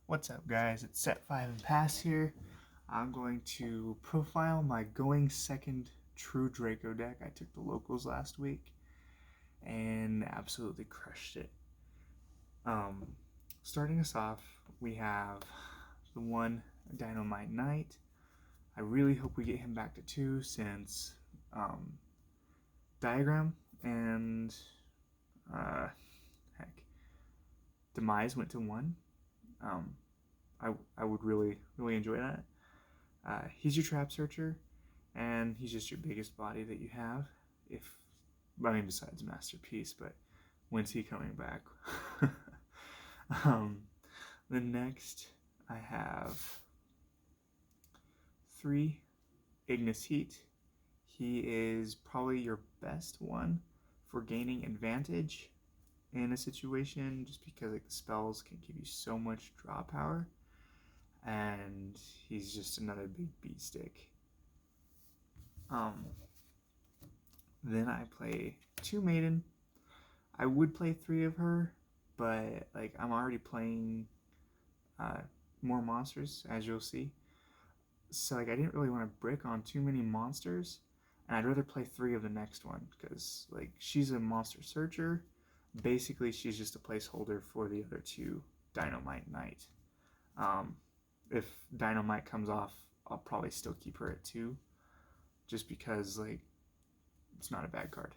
What's up, guys? It's Set 5 and Pass here. I'm going to profile my going second True Draco deck. I took the locals last week and absolutely crushed it. Starting us off, we have the one Dynamite Knight. I really hope we get him back to 2 since Diagram and Demise went to 1. I would really enjoy that. He's your trap searcher, and he's just your biggest body that you have. Besides Masterpiece, but when's he coming back? The next, I have 3 Ignis Heat. He is probably your best one for gaining advantage in a situation, just because the spells can give you so much draw power, and he's just another big beat stick. Then I play 2 Maiden. I would play 3 of her, but I'm already playing more monsters, as you'll see. So I didn't really want to brick on too many monsters, and I'd rather play 3 of the next one, because she's a monster searcher. Basically, she's just a placeholder for the other 2 Dynamite Knight. If Dynamite comes off, I'll probably still keep her at 2, just because it's not a bad card.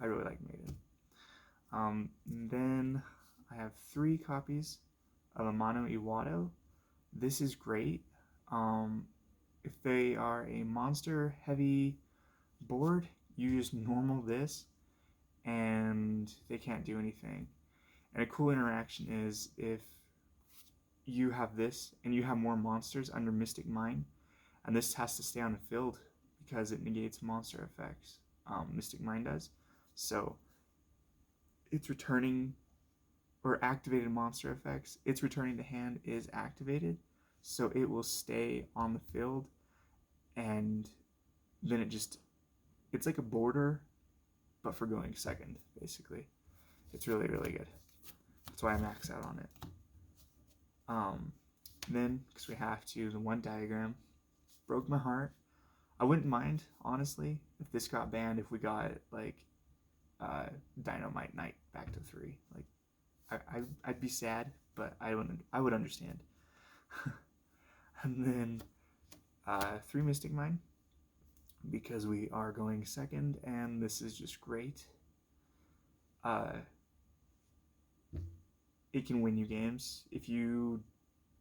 I really like Maiden. Then I have 3 copies of Amano Iwado. This is great. If they are a monster heavy board, you just normal this and they can't do anything. And a cool interaction is if you have this and you have more monsters under Mystic Mine, and this has to stay on the field because it negates monster effects. Mystic Mine does. So it's returning, or activated monster effects, its returning to hand is activated, so it will stay on the field, and then it's like a border, but for going second, basically. It's really good. That's why I max out on it. Then, because we have to, the 1 Diagram broke my heart. I wouldn't mind, honestly, if this got banned, if we got Dynamite Knight back to 3. I'd be sad, but I would understand. And then 3 Mystic Mine, because we are going second, and this is just great. It can win you games. If you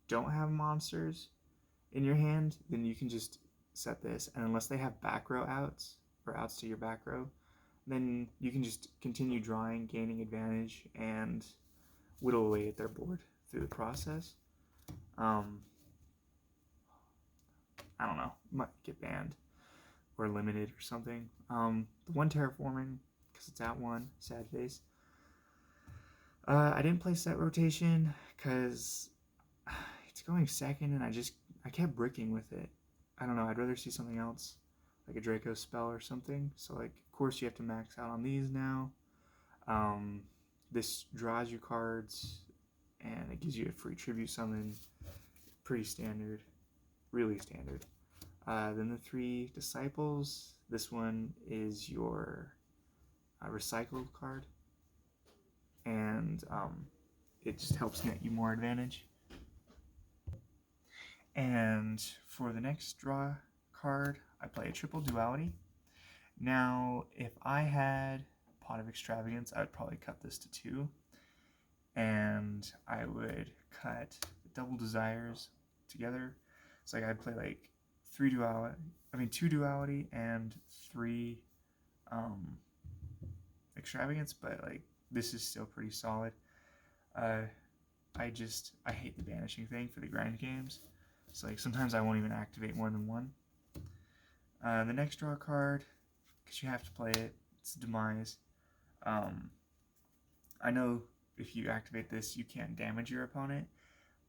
don't have monsters in your hand, then you can just set this, and unless they have back row outs, or outs to your back row, then you can just continue drawing, gaining advantage, and whittle away at their board through the process. I don't know, might get banned or limited or something. The 1 Terraforming, because it's at 1, sad face. I didn't play set rotation because it's going second, and I kept bricking with it. I don't know, I'd rather see something else, like a Draco spell or something. So of course you have to max out on these now. This draws you cards, and it gives you a free tribute summon. Pretty standard, really standard. Then the 3 Disciples. This one is your recycled card, and it just helps net you more advantage. And for the next draw card, I play a triple duality. Now, if I had Pot of Extravagance, I would probably cut this to 2, and I would cut the Double Desires together. So I'd play 2 duality and 3 extravagance, but this is still pretty solid. I hate the banishing thing for the grind games. So sometimes I won't even activate more than 1. The next draw card, because you have to play it, it's Demise. I know if you activate this, you can't damage your opponent,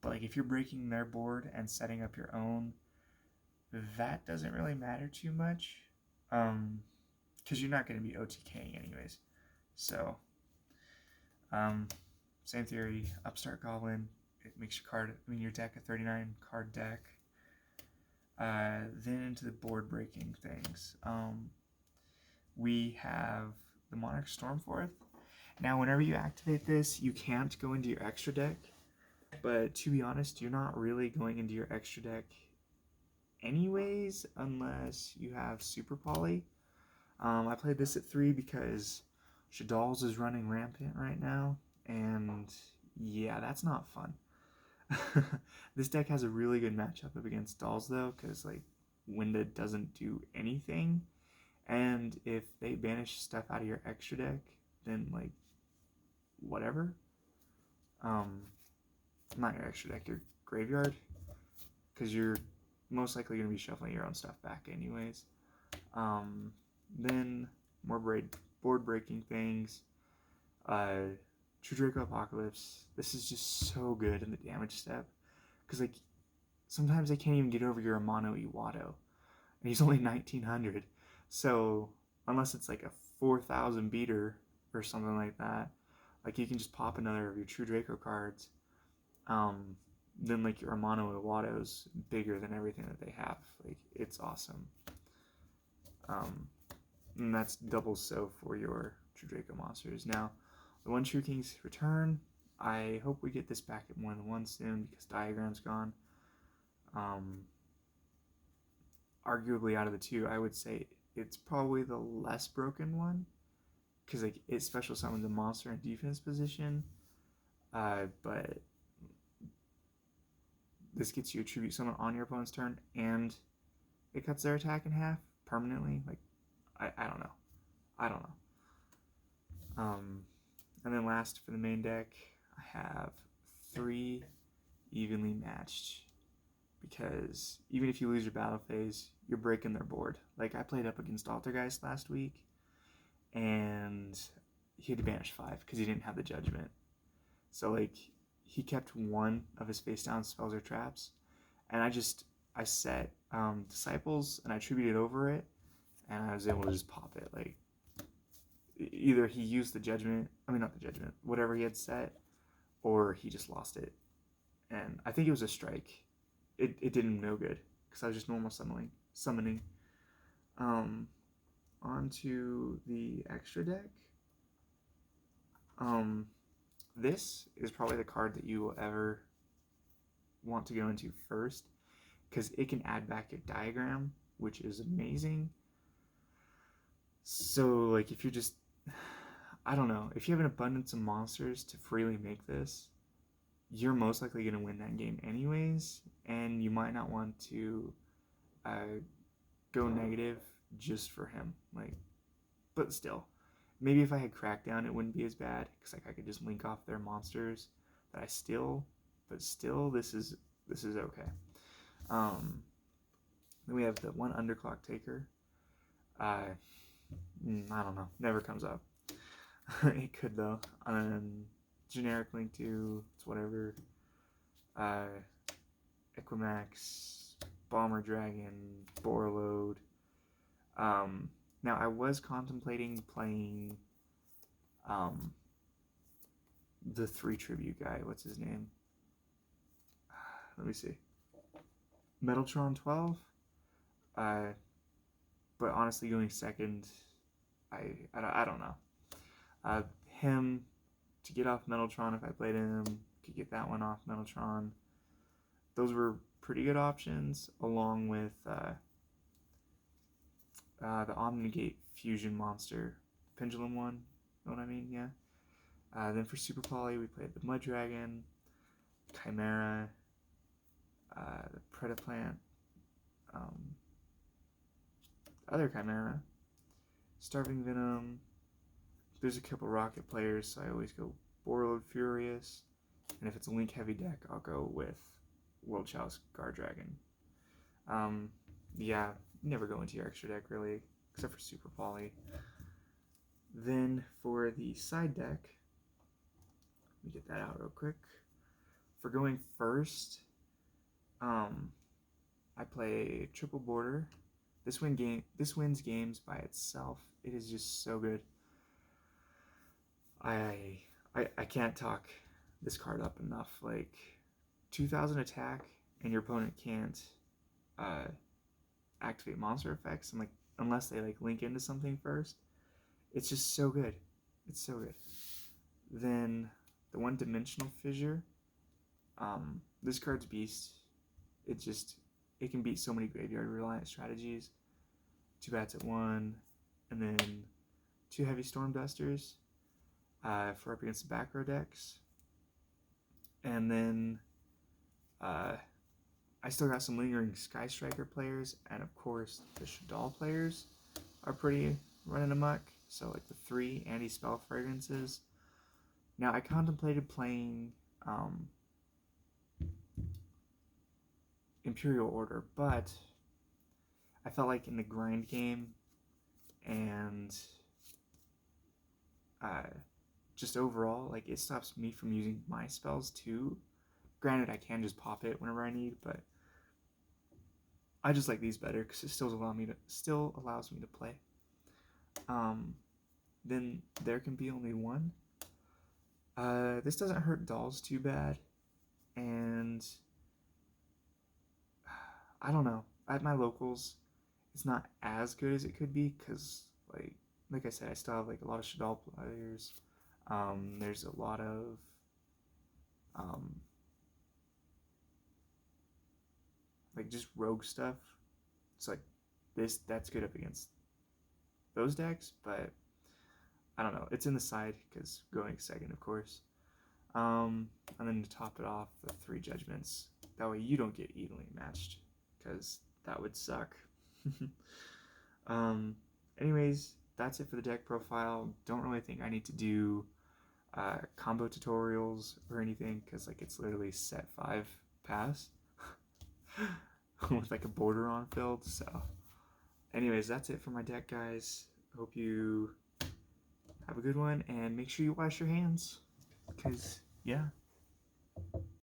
but if you're breaking their board and setting up your own, that doesn't really matter too much, because you're not going to be OTKing anyways. So, same theory, Upstart Goblin, it makes your deck a 39 card deck. Then into the board breaking things. We have the Monarch Stormforth. Now, whenever you activate this, you can't go into your extra deck. But to be honest, you're not really going into your extra deck anyways, unless you have Super Poly. I played this at 3 because Shadal's is running rampant right now, and yeah, that's not fun. This deck has a really good matchup up against Dolls though, because like Winda doesn't do anything, and if they banish stuff out of your extra deck, then like whatever. Not your extra deck, your graveyard, because you're most likely going to be shuffling your own stuff back anyways. Then more board breaking things. True Draco Apocalypse. This is just so good in the damage step, because like sometimes I can't even get over your Amano Iwado, and he's only 1900. So unless it's like a 4000 beater or something like that, like you can just pop another of your True Draco cards. Then like your Amano Iwado's bigger than everything that they have. Like it's awesome. And that's double so for your True Draco monsters. Now, the One True King's return. I hope we get this back at more than one soon because Diagram's gone. Arguably out of the two, I would say it's probably the less broken one, because like it special summons a monster in defense position. But this gets you a tribute summon on your opponent's turn, and it cuts their attack in half permanently. Like I don't know. And then last for the main deck, I have 3 evenly matched, because even if you lose your battle phase, you're breaking their board. Like I played up against Altergeist last week, and he had to banish 5 because he didn't have the judgment. So like he kept 1 of his face down spells or traps, and I set Disciples and I tributed over it, and I was able to just pop it. Like either he used the judgment, not the judgment, whatever he had set, or he just lost it. And I think it was a strike. It did him no good because I was just normal summoning. Onto the extra deck. This is probably the card that you will ever want to go into first, because it can add back a diagram, which is amazing. So like if you're just, I don't know, if you have an abundance of monsters to freely make this, you're most likely going to win that game anyways, and you might not want to go negative just for him. Like, but still, maybe if I had Crackdown, it wouldn't be as bad, because like I could just link off their monsters that I steal. But still, this is okay. Then we have the 1 Underclock Taker. I don't know, never comes up. It could though. Generic link to it's whatever. Equimax, Bomber Dragon, Borload. Now I was contemplating playing the 3 tribute guy. What's his name? Let me see. Metaltron 12. But honestly, going second, I don't know. Him to get off Metaltron, if I played him, could get that one off Metaltron. Those were pretty good options, along with the Omnigate Fusion monster, Pendulum one. Know what I mean? Yeah. Then for Super Poly, we played the Mud Dragon, Chimera, the Predaplant, other Chimera, Starving Venom. There's a couple Rocket players, so I always go Borload Furious, and if it's a Link heavy deck, I'll go with World Chalice Guard Dragon. Yeah, never go into your extra deck really, except for Super Poly. Then for the side deck, let me get that out real quick. For going first, I play Triple Border. This wins games by itself. It is just so good. I can't talk this card up enough. Like, 2,000 attack, and your opponent can't uh, activate monster effects, and like unless they like link into something first. It's just so good. It's so good. Then the one-dimensional fissure. This card's beast. It can beat so many graveyard reliant strategies. 2 bats at 1, and then 2 heavy storm dusters for up against the back row decks. And then I still got some lingering Sky Striker players, and of course the Shadal players are pretty running amok. So like the 3 anti-spell fragrances. Now I contemplated playing Imperial Order, but I felt like in the grind game and just overall, like it stops me from using my spells too. Granted, I can just pop it whenever I need, but I just like these better because it still allows me to play. Then there can be only one. This doesn't hurt dolls too bad, and I don't know. At my locals, it's not as good as it could be because, like I said, I still have like a lot of Shadal players. There's a lot of like just rogue stuff. It's like that's good up against those decks, but I don't know. It's in the side because going second, of course. And then to top it off, the 3 judgments. That way you don't get evenly matched because that would suck. Anyways, that's it for the deck profile. Don't really think I need to do combo tutorials or anything because like it's literally set 5 pass with like a border on filled. So anyways, that's it for my deck, guys. Hope you have a good one and make sure you wash your hands because yeah.